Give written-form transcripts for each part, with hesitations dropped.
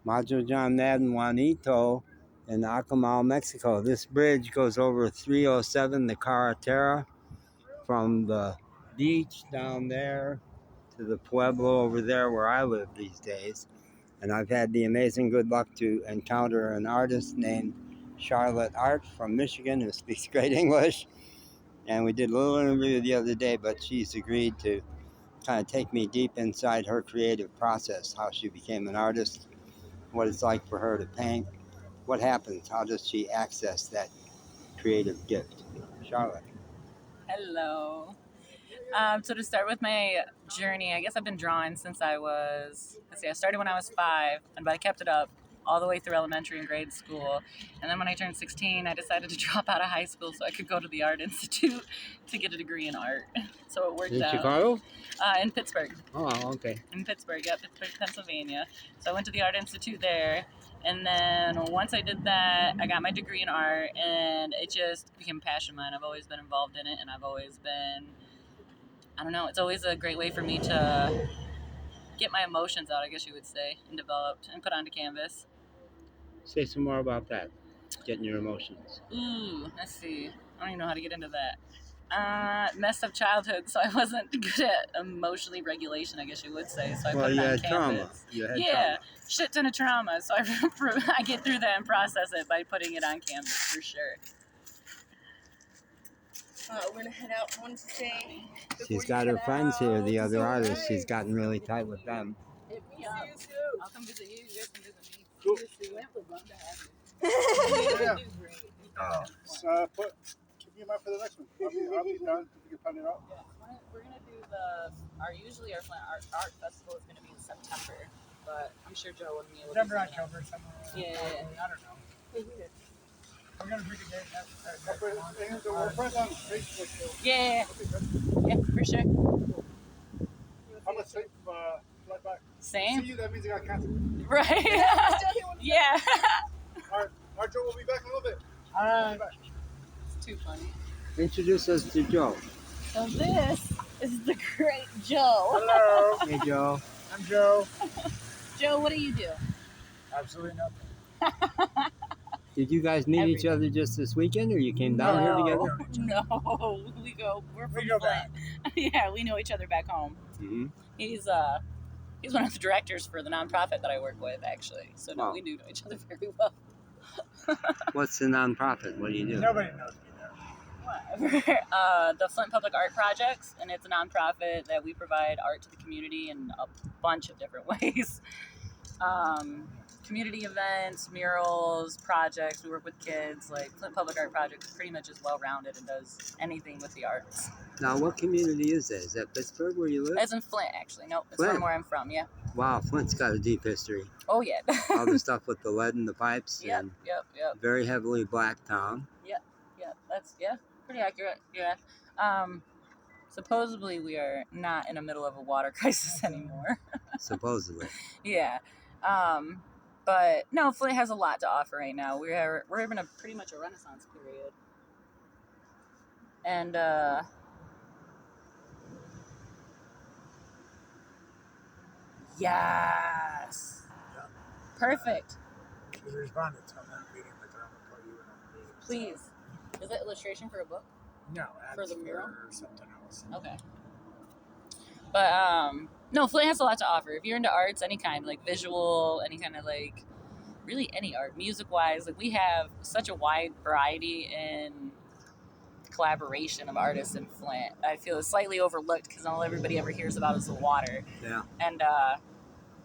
Macho John Madden Juanito in Acamal, Mexico. This bridge goes over 307, the Carretera, from the beach down there to the pueblo over there where I live these days. And I've had the amazing good luck to encounter an artist named Charlotte Art from Michigan who speaks great English. And we did a little interview the other day, but she's agreed to kind of take me deep inside her creative process, how she became an artist, what it's like for her to paint, what happens, how does she access that creative gift. Charlotte. Hello. So to start with my journey, I guess I've been drawing since I started when I was 5, but I kept it up all the way through elementary and grade school. And then when I turned 16, I decided to drop out of high school so I could go to the Art Institute to get a degree in art. So it worked In out. Chicago? In Pittsburgh. Oh, okay. In Pittsburgh, Pittsburgh, Pennsylvania. So I went to the Art Institute there. And then once I did that, I got my degree in art, and it just became a passion of mine. I've always been involved in it, and I've always been, I don't know, it's always a great way for me to get my emotions out, I guess you would say, and developed and put onto canvas. Say some more about that, getting your emotions. Let's see. I don't even know how to get into that. Messed up childhood, so I wasn't good at emotionally regulation, I guess you would say. So I put it on canvas. Trauma. You had trauma. Shit ton of trauma. So I get through that and process it by putting it on canvas for sure. We're gonna head out. I wanted to say. She's got her friends here, the other artists. She's gotten really tight with them. Hit me up. I'll come visit you. You guys can visit me. Cool. We would love to have you. Yeah. You do great. Oh. So keep me in mind for the next one. I'll be done. You can plan it out. Yeah, we're gonna do usually our Flint Art Festival is gonna be in September, but I'm sure Joe and me will. September, October, somewhere. Yeah. I don't know. We're gonna pick a date. We're friends on Facebook. So. Yeah. Yeah, for sure. I'm a safe flight back. Same. See you. That means I got contact. Right. Yeah. All right, Joe. We'll be back in a little bit. All right. It's too funny. Introduce us to Joe. So this is the great Joe. Hello. Hey, Joe. I'm Joe. Joe, what do you do? Absolutely nothing. Did you guys meet each other just this weekend, or you came down here together? No, we're from Flint. Yeah, we know each other back home. Mm-hmm. He's one of the directors for the nonprofit that I work with, actually. So no, Wow. we do know each other very well. What's the nonprofit? What do you do? Nobody knows me there. Whatever. The Flint Public Art Projects, and it's a nonprofit that we provide art to the community in a bunch of different ways. Community events, murals, projects. We work with kids. Like Flint Public Art Projects pretty much is well-rounded and does anything with the arts. Now, what community is that? Is that Pittsburgh where you live? It's in Flint, actually. Nope, it's Flint? from where I'm from, yeah. Wow, Flint's got a deep history. Oh, yeah. All the stuff with the lead in the pipes. Yep, And yep. very heavily black town. Yep, that's, pretty accurate, yeah. Supposedly we are not in the middle of a water crisis anymore. Supposedly. Yeah. But no, Flint has a lot to offer right now. We're in a pretty much a renaissance period. And yes. Yeah. Perfect. She's responded to that meeting, but I'm gonna call you in on the meeting. Please. Is that illustration for a book? No, For the mural? or something else. Okay. But no, Flint has a lot to offer. If you're into arts, any kind, like visual, any kind of like, really any art, music-wise, like we have such a wide variety in collaboration of artists in Flint. I feel it's slightly overlooked because all everybody ever hears about is the water. Yeah. And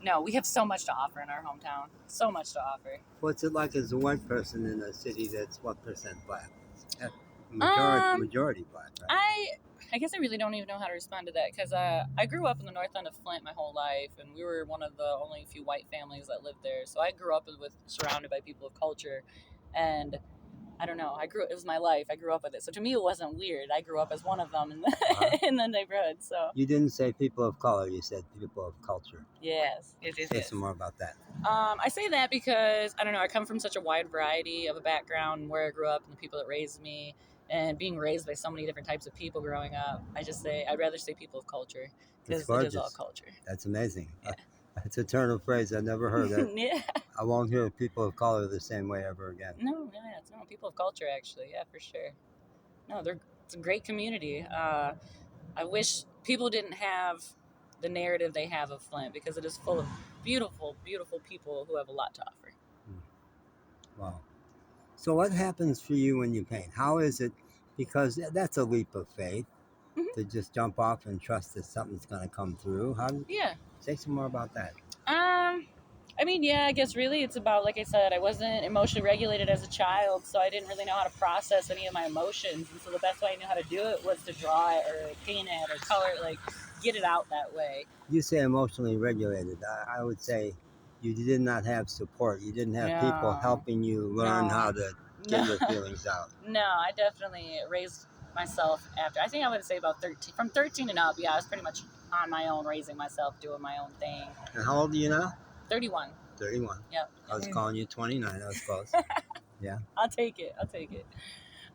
no, we have so much to offer in our hometown. So much to offer. What's it like as a white person in a city that's what percent black? Majority black, right? I guess I really don't even know how to respond to that because I grew up in the north end of Flint my whole life, and we were one of the only few white families that lived there. So I grew up surrounded by people of culture, and I don't know. It was my life. I grew up with it. So to me, it wasn't weird. I grew up as one of them in the, in the neighborhood. So You didn't say people of color. You said people of culture. yes. Say some more about that. I say that because, I don't know, I come from such a wide variety of a background where I grew up and the people that raised me, and being raised by so many different types of people growing up. I'd rather say people of culture because it is all culture. That's amazing. Yeah. It's a turn of phrase. I never heard it. Yeah. I won't hear people of color the same way ever again. No, yeah, it's no people of culture actually. Yeah, for sure. No, it's a great community. I wish people didn't have the narrative they have of Flint because it is full of beautiful, beautiful people who have a lot to offer. Wow. So what happens for you when you paint? How is it? Because that's a leap of faith Mhm. to just jump off and trust that something's going to come through. Yeah. Say some more about that. I mean, yeah, I guess really it's about, like I said, I wasn't emotionally regulated as a child, so I didn't really know how to process any of my emotions. And so the best way I knew how to do it was to draw it or paint it or color it, like get it out that way. You say emotionally regulated. I would say you did not have support. You didn't have people No. helping you learn No. how to get your feelings out. No, I definitely raised myself after. I think I would say about 13. From 13 and up, yeah, I was pretty much on my own, raising myself, doing my own thing. And how old are you now? 31. 31. Yep. I was calling you 29. That was close. Yeah. I'll take it.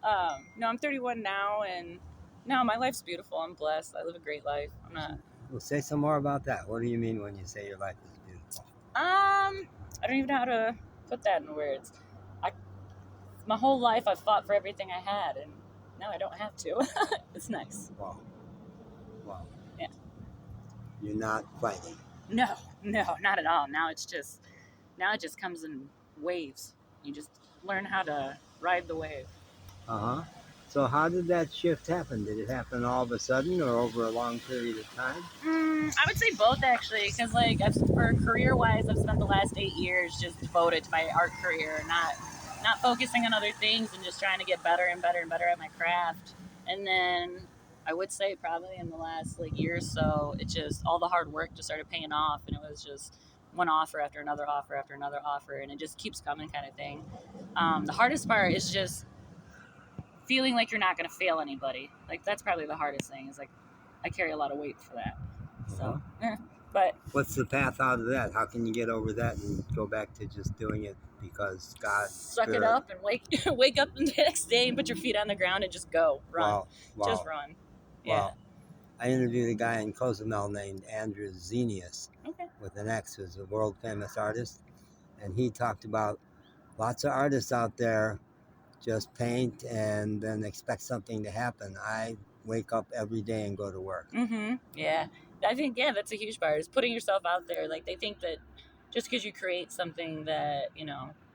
No, I'm 31 now, and no, my life's beautiful. I'm blessed. I live a great life. I'm not. Well, say some more about that. What do you mean when you say your life is beautiful? I don't even know how to put that in words. My whole life I've fought for everything I had, and now I don't have to. It's nice. Wow. Yeah. You're not fighting. No, not at all. Now it just comes in waves. You just learn how to ride the wave. Uh-huh. So how did that shift happen? Did it happen all of a sudden or over a long period of time? I would say both actually, because like for career-wise, I've spent the last 8 years just devoted to my art career, not focusing on other things and just trying to get better and better and better at my craft. And then I would say probably in the last like year or so, it just all the hard work just started paying off, and it was just one offer after another offer after another offer, and it just keeps coming kind of thing. The hardest part is just feeling like you're not going to fail anybody. Like that's probably the hardest thing. Is like I carry a lot of weight for that. So, but what's the path out of that? How can you get over that and go back to just doing it because God? Suck it up and wake up the next day and put your feet on the ground and just go run. Wow. Just run. Yeah. Wow. I interviewed a guy in Cozumel named Andrew Zenius with an X, who's a world famous artist, and he talked about lots of artists out there just paint and then expect something to happen. I wake up every day and go to work. Yeah. I think, that's a huge part is putting yourself out there. Like they think that just because you create something that,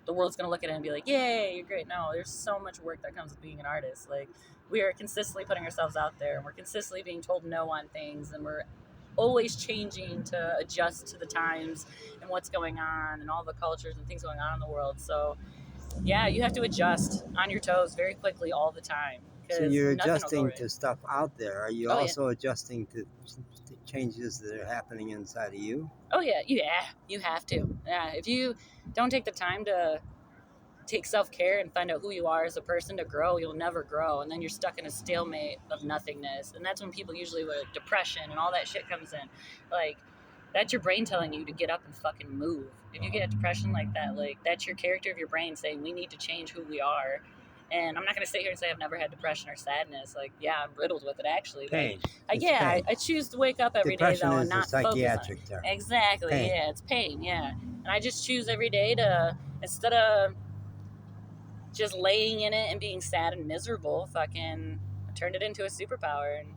the world's going to look at it and be like, yay, you're great. No, there's so much work that comes with being an artist. Like we are consistently putting ourselves out there and we're consistently being told no on things, and we're always changing to adjust to the times and what's going on and all the cultures and things going on in the world. So yeah, you have to adjust on your toes very quickly all the time. So you're adjusting to stuff out there. Are you also adjusting to changes that are happening inside of you? Oh yeah, you have to. Yeah, if you don't take the time to take self-care and find out who you are as a person to grow, you'll never grow, and then you're stuck in a stalemate of nothingness. And that's when people usually with depression and all that shit comes in. Like that's your brain telling you to get up and fucking move. If you get a depression like that, like that's your character of your brain saying we need to change who we are. And I'm not going to sit here and say I've never had depression or sadness. Like, yeah, I'm riddled with it, actually. Pain. I choose to wake up every day, though, and not focus on it. Depression is a psychiatric term. Exactly, pain. Yeah, it's pain, yeah. And I just choose every day to, instead of just laying in it and being sad and miserable, fucking turned it into a superpower and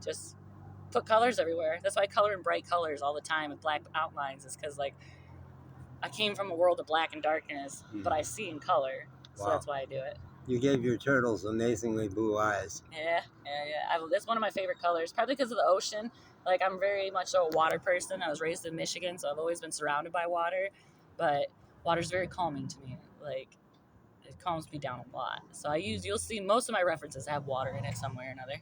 just put colors everywhere. That's why I color in bright colors all the time with black outlines, is because, like, I came from a world of black and darkness, but I see in color, so that's why I do it. You gave your turtles amazingly blue eyes. Yeah. That's one of my favorite colors, probably because of the ocean. Like, I'm very much so a water person. I was raised in Michigan, so I've always been surrounded by water. But water's very calming to me. Like, it calms me down a lot. So you'll see most of my references have water in it somewhere or another.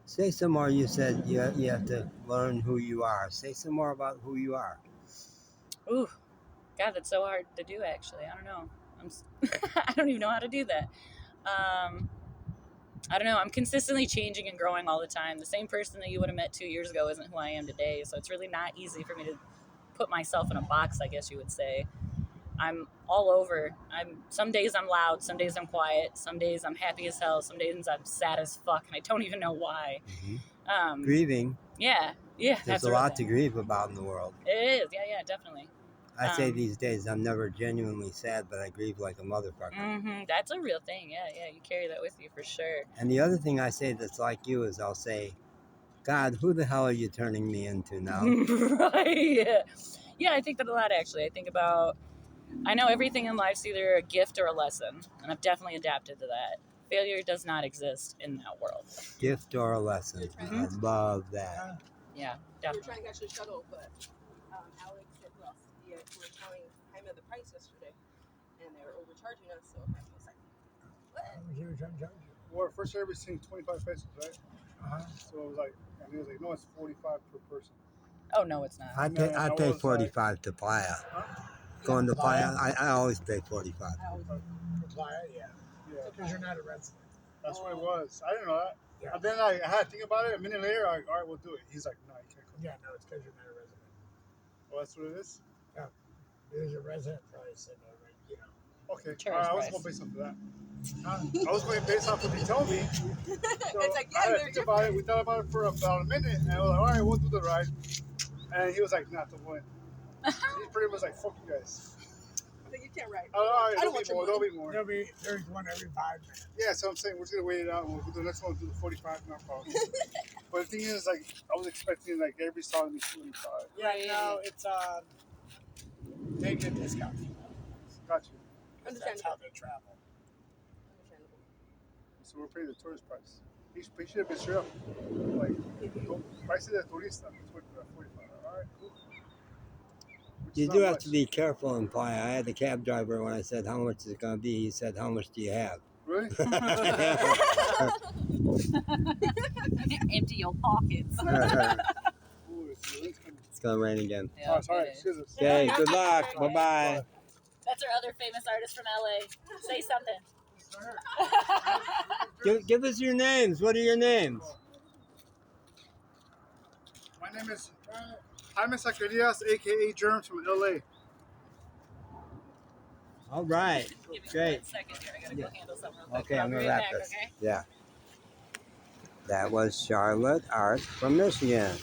Say some more. You said you have to learn who you are. Say some more about who you are. Ooh, God, that's so hard to do, actually. I don't know. I don't even know how to do that. I don't know. I'm consistently changing and growing all the time. The same person that you would have met 2 years ago isn't who I am today. So it's really not easy for me to put myself in a box, I guess you would say. I'm all over. Some days I'm loud. Some days I'm quiet. Some days I'm happy as hell. Some days I'm sad as fuck, and I don't even know why. Grieving. Yeah. Yeah, There's that's a real lot to thing. grieve about in the world. It is. Yeah, definitely. I say these days I'm never genuinely sad, but I grieve like a motherfucker. That's a real thing. Yeah, you carry that with you for sure. And the other thing I say that's like you is I'll say, God, who the hell are you turning me into now? Right. Yeah, I think that a lot actually. I know everything in life's either a gift or a lesson, and I've definitely adapted to that. Failure does not exist in that world. Gift or a lesson. I love that. Yeah, We were definitely. trying to catch the shuttle, but Alex said to us, we were telling Jaime the price yesterday, and they were overcharging us. So Jaime was like, "What?" Well, first service thing 25 pesos, right? So it was like, and he was like, no, it's 45 per person. Oh no, it's not. I pay 45 to Playa. Going to Playa, I always pay 45. Playa, yeah. Because you're not a resident. That's what it was. I didn't know that. Yeah. And then I had to think about it. A minute later, all right, we'll do it. He's like, no, you can't come. Yeah, no, it's because you're not a resident. Oh, that's what it is? Yeah. There's a resident price and Okay. Cherish I was price. going based off of that. I was going based off what he told me. So It's like, yeah, I had to they're think about it. We thought about it for about a minute, and I was like, all right, we'll do the ride. And he was like, not the one. He pretty much like, fuck you guys. Like, you can't ride. All right, I don't want your money. There'll be more. There's one every 5 minutes. Yeah, so I'm saying we're just gonna wait it out. And we'll do the next one. We'll do the 45, no problem. But the thing is, like, I was expecting like every song to be 25. Yeah, no, it's they get discounts. Got you. That's how they travel. Understandable. So we're paying the tourist price. He should have been straight up. Like, price of the turista. 45. All right, cool. Which You is do not have much. to be careful in Playa. I had the cab driver when I said, how much is it going to be? He said, how much do you have? Really? Empty your pockets. Ooh, It's going to rain again. Yeah, oh, sorry. it is. Excuse us. Okay, good luck. Bye-bye. That's our other famous artist from LA. Say something. Give us your names. What are your names? My name is Jaime Zacarias, a.k.a. Germs from LA. All right. Give me Great. 1 second here. I gotta go handle something real quick. Okay, I'll I'm be going to right wrap back, this. okay? Yeah. That was Charlotte Art from Michigan.